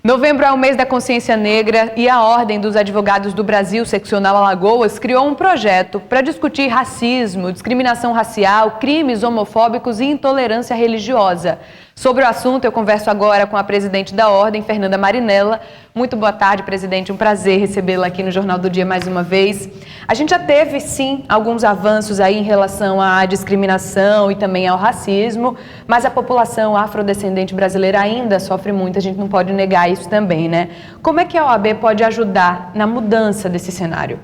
Novembro é o mês da consciência negra e a Ordem dos Advogados do Brasil, seccional Alagoas, criou um projeto para discutir racismo, discriminação racial, crimes homofóbicos e intolerância religiosa. Sobre o assunto, eu converso agora com a presidente da Ordem, Fernanda Marinella. Muito boa tarde, presidente. Um prazer recebê-la aqui no Jornal do Dia mais uma vez. A gente já teve, sim, alguns avanços aí em relação à discriminação e também ao racismo, mas a população afrodescendente brasileira ainda sofre muito, a gente não pode negar isso também, né? Como é que a OAB pode ajudar na mudança desse cenário?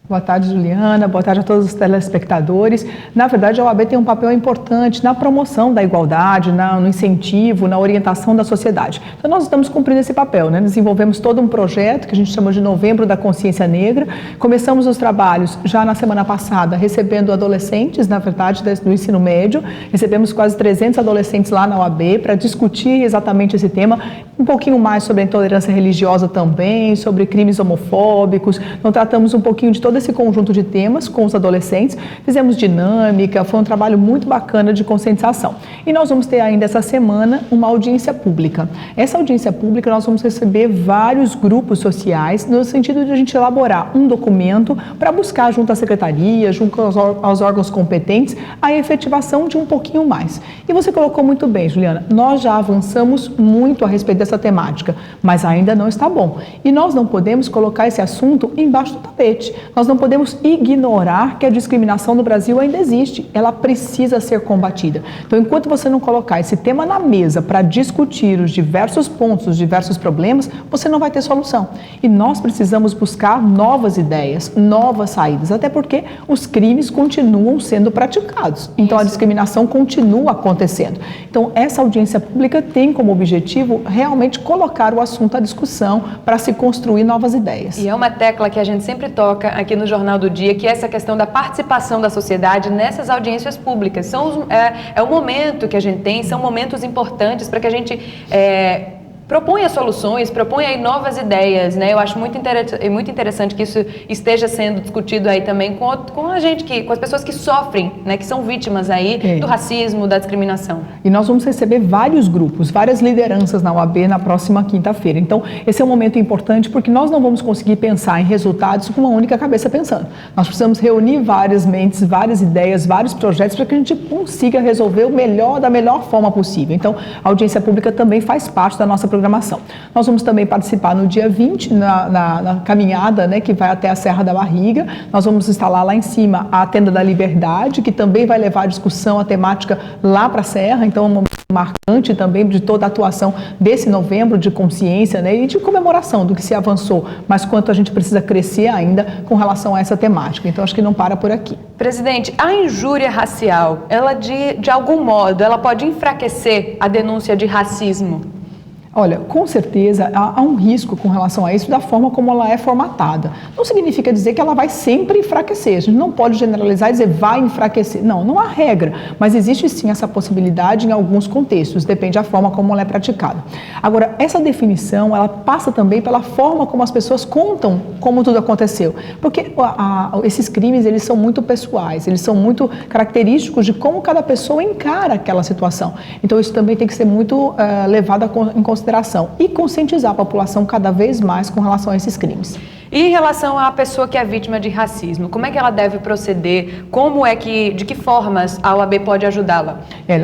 Boa tarde, Juliana. Boa tarde a todos os telespectadores. Na verdade, a OAB tem um papel importante na promoção da igualdade, no incentivo, na orientação da sociedade. Então, nós estamos cumprindo esse papel, né? Desenvolvemos todo um projeto que a gente chama de Novembro da Consciência Negra. Começamos os trabalhos já na semana passada, recebendo adolescentes, na verdade, do ensino médio. Recebemos quase 300 adolescentes lá na OAB para discutir exatamente esse tema, um pouquinho mais sobre a intolerância religiosa também, sobre crimes homofóbicos. Então, tratamos um pouquinho de todo esse conjunto de temas com os adolescentes, fizemos dinâmica, foi um trabalho muito bacana de conscientização. E nós vamos ter ainda essa semana uma audiência pública. Essa audiência pública nós vamos receber vários grupos sociais no sentido de a gente elaborar um documento para buscar junto à secretaria, junto aos órgãos competentes, a efetivação de um pouquinho mais. E você colocou muito bem, Juliana, nós já avançamos muito a respeito dessa temática, mas ainda não está bom. E nós não podemos colocar esse assunto embaixo do tapete. Nós não podemos ignorar que a discriminação no Brasil ainda existe, ela precisa ser combatida. Então, enquanto você não colocar esse tema na mesa para discutir os diversos pontos, os diversos problemas, você não vai ter solução. E nós precisamos buscar novas ideias, novas saídas, até porque os crimes continuam sendo praticados. Então, a discriminação continua acontecendo. Então, essa audiência pública tem como objetivo realmente colocar o assunto à discussão para se construir novas ideias. E é uma tecla que a gente sempre toca aqui no Jornal do Dia, que é essa questão da participação da sociedade nessas audiências públicas. É o momento que a gente tem, são momentos importantes para que a gente proponha soluções, proponha aí novas ideias, né? Eu acho muito interessante que isso esteja sendo discutido aí também com a gente, com as pessoas que sofrem, né? Que são vítimas aí do racismo, da discriminação. E nós vamos receber vários grupos, várias lideranças na OAB na próxima quinta-feira. Então, esse é um momento importante porque nós não vamos conseguir pensar em resultados com uma única cabeça pensando. Nós precisamos reunir várias mentes, várias ideias, vários projetos para que a gente consiga resolver da melhor forma possível. Então, a audiência pública também faz parte da nossa programação. Nós vamos também participar no dia 20 na caminhada, né, que vai até a Serra da Barriga. Nós vamos instalar lá em cima a Tenda da Liberdade, que também vai levar a discussão, a temática lá para a Serra. Então, é um momento marcante também de toda a atuação desse novembro de consciência, né, e de comemoração do que se avançou, mas quanto a gente precisa crescer ainda com relação a essa temática. Então, acho que não para por aqui. Presidente, a injúria racial, ela de algum modo, ela pode enfraquecer a denúncia de racismo? Olha, com certeza há um risco com relação a isso da forma como ela é formatada. Não significa dizer que ela vai sempre enfraquecer. A gente não pode generalizar e dizer vai enfraquecer. Não há regra, mas existe sim essa possibilidade em alguns contextos, depende da forma como ela é praticada. Agora, essa definição, ela passa também pela forma como as pessoas contam como tudo aconteceu. Porque esses crimes, eles são muito pessoais, eles são muito característicos de como cada pessoa encara aquela situação. Então, isso também tem que ser muito levado em consideração e conscientizar a população cada vez mais com relação a esses crimes. E em relação à pessoa que é vítima de racismo, como é que ela deve proceder? De que formas a OAB pode ajudá-la?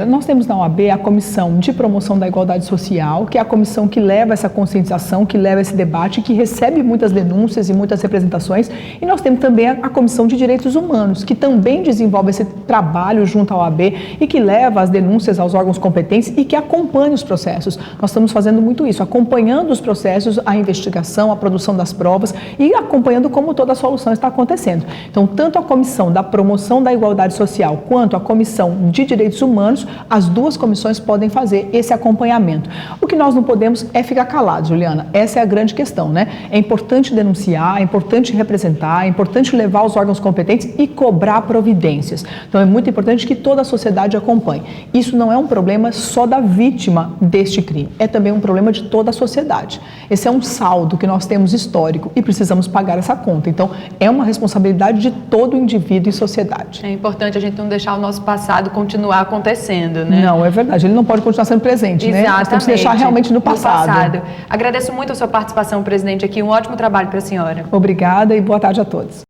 Nós temos na OAB a Comissão de Promoção da Igualdade Social, que é a comissão que leva essa conscientização, que leva esse debate, que recebe muitas denúncias e muitas representações. E nós temos também a Comissão de Direitos Humanos, que também desenvolve esse trabalho junto à OAB e que leva as denúncias aos órgãos competentes e que acompanha os processos. Nós estamos fazendo muito isso, acompanhando os processos, a investigação, a produção das provas e acompanhando como toda a solução está acontecendo. Então, tanto a Comissão da Promoção da Igualdade Social quanto a Comissão de Direitos Humanos, as duas comissões podem fazer esse acompanhamento. O que nós não podemos é ficar calados, Juliana. Essa é a grande questão, né? É importante denunciar, é importante representar, é importante levar os órgãos competentes e cobrar providências. Então, é muito importante que toda a sociedade acompanhe. Isso não é um problema só da vítima deste crime, é também um problema de toda a sociedade. Esse é um saldo que nós temos histórico e precisamos precisamos pagar essa conta. Então, é uma responsabilidade de todo indivíduo e sociedade. É importante a gente não deixar o nosso passado continuar acontecendo, né? Não, é verdade. Ele não pode continuar sendo presente, Exatamente. né? Nós temos que deixar realmente no passado. Agradeço muito a sua participação, presidente, aqui. Um ótimo trabalho para a senhora. Obrigada e boa tarde a todos.